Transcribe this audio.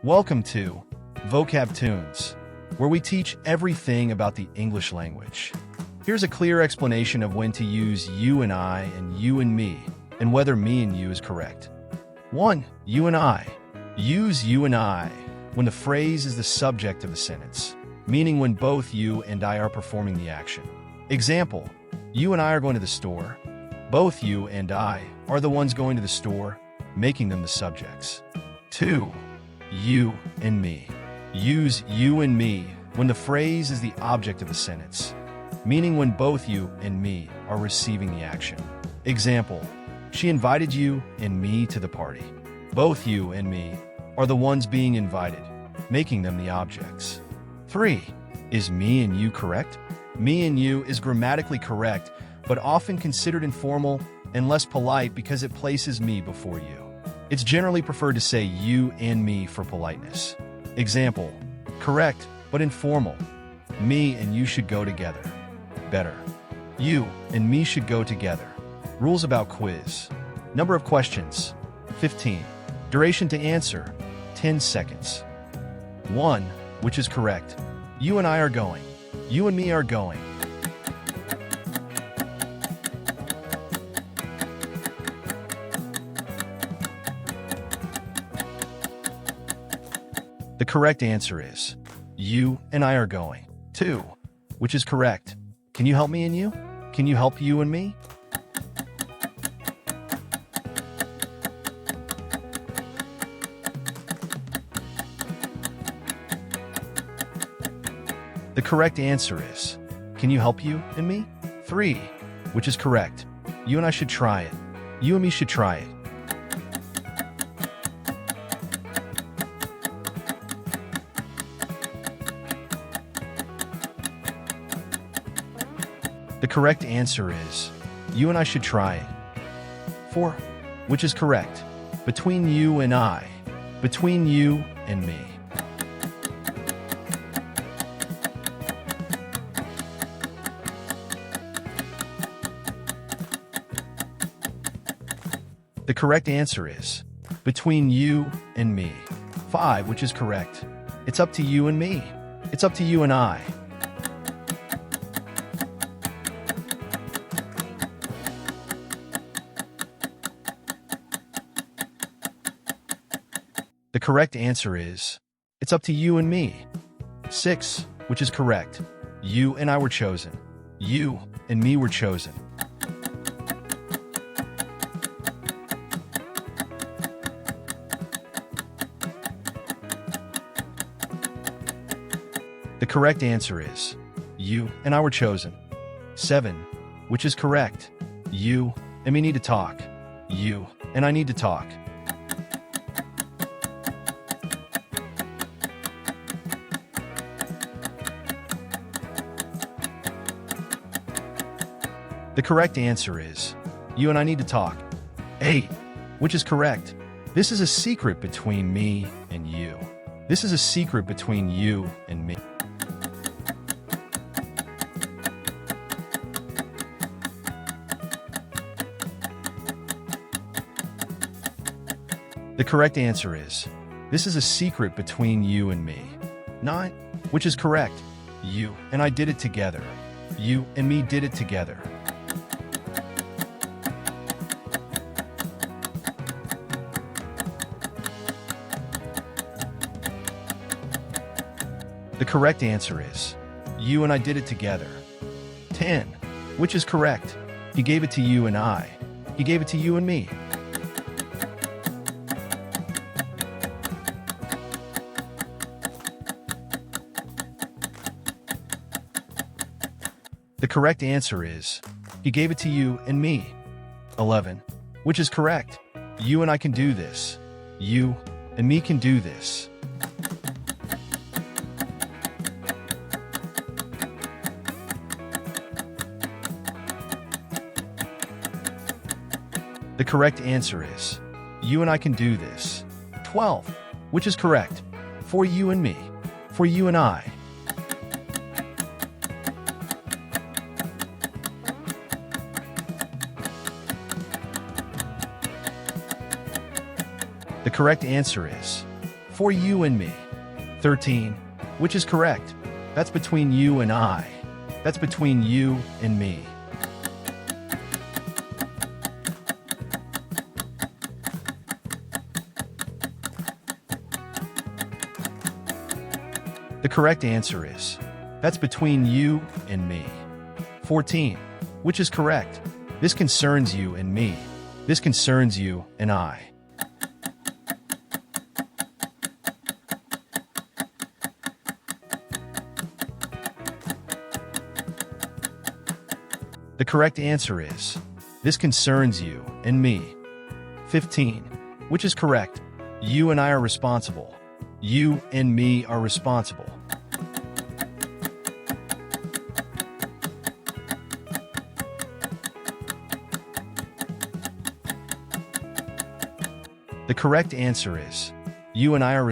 Welcome to Vocab Tunes, where we teach everything about the English language. Here's a clear explanation of when to use you and I and you and me, and whether me and you is correct. 1. You and I. Use you and I when the phrase is the subject of the sentence, meaning when both you and I are performing the action. Example, you and I are going to the store. Both you and I are the ones going to the store, making them the subjects. 2. You and me. Use you and me when the phrase is the object of the sentence, meaning when both you and me are receiving the action. Example, she invited you and me to the party. Both you and me are the ones being invited, making them the objects. 3. Is me and you correct? Me and you is grammatically correct, but often considered informal and less polite because it places me before you. It's generally preferred to say you and me for politeness. Example, correct, but informal. Me and you should go together. Better. You and me should go together. Rules about quiz. Number of questions, 15. Duration to answer, 10 seconds. 1. Which is correct? You and I are going. You and me are going. The correct answer is, you and I are going. 2. Which is correct? Can you help me and you? Can you help you and me? The correct answer is, can you help you and me? 3. Which is correct? You and I should try it. You and me should try it. The correct answer is, you and I should try it. 4. Which is correct? Between you and I. Between you and me. The correct answer is, between you and me. 5. Which is correct? It's up to you and me. It's up to you and I. The correct answer is, it's up to you and me. 6. Which is correct? You and I were chosen. You and me were chosen. The correct answer is, you and I were chosen. 7. Which is correct? You and me need to talk. You and I need to talk. The correct answer is, you and I need to talk. 8. Which is correct? This is a secret between me and you. This is a secret between you and me. The correct answer is, this is a secret between you and me. 9. Which is correct? You and I did it together. You and me did it together. The correct answer is, you and I did it together. 10. Which is correct? He gave it to you and I. He gave it to you and me. The correct answer is, he gave it to you and me. 11. Which is correct? You and I can do this. You and me can do this. The correct answer is, you and I can do this. 12. Which is correct? For you and me. For you and I. The correct answer is, For you and me. 13. Which is correct? That's between you and I. That's between you and me. The correct answer is, that's between you and me. 14. Which is correct? This concerns you and me. This concerns you and I. The correct answer is, this concerns you and me. 15. Which is correct? You and I are responsible. You and me are responsible. The correct answer is, you and I are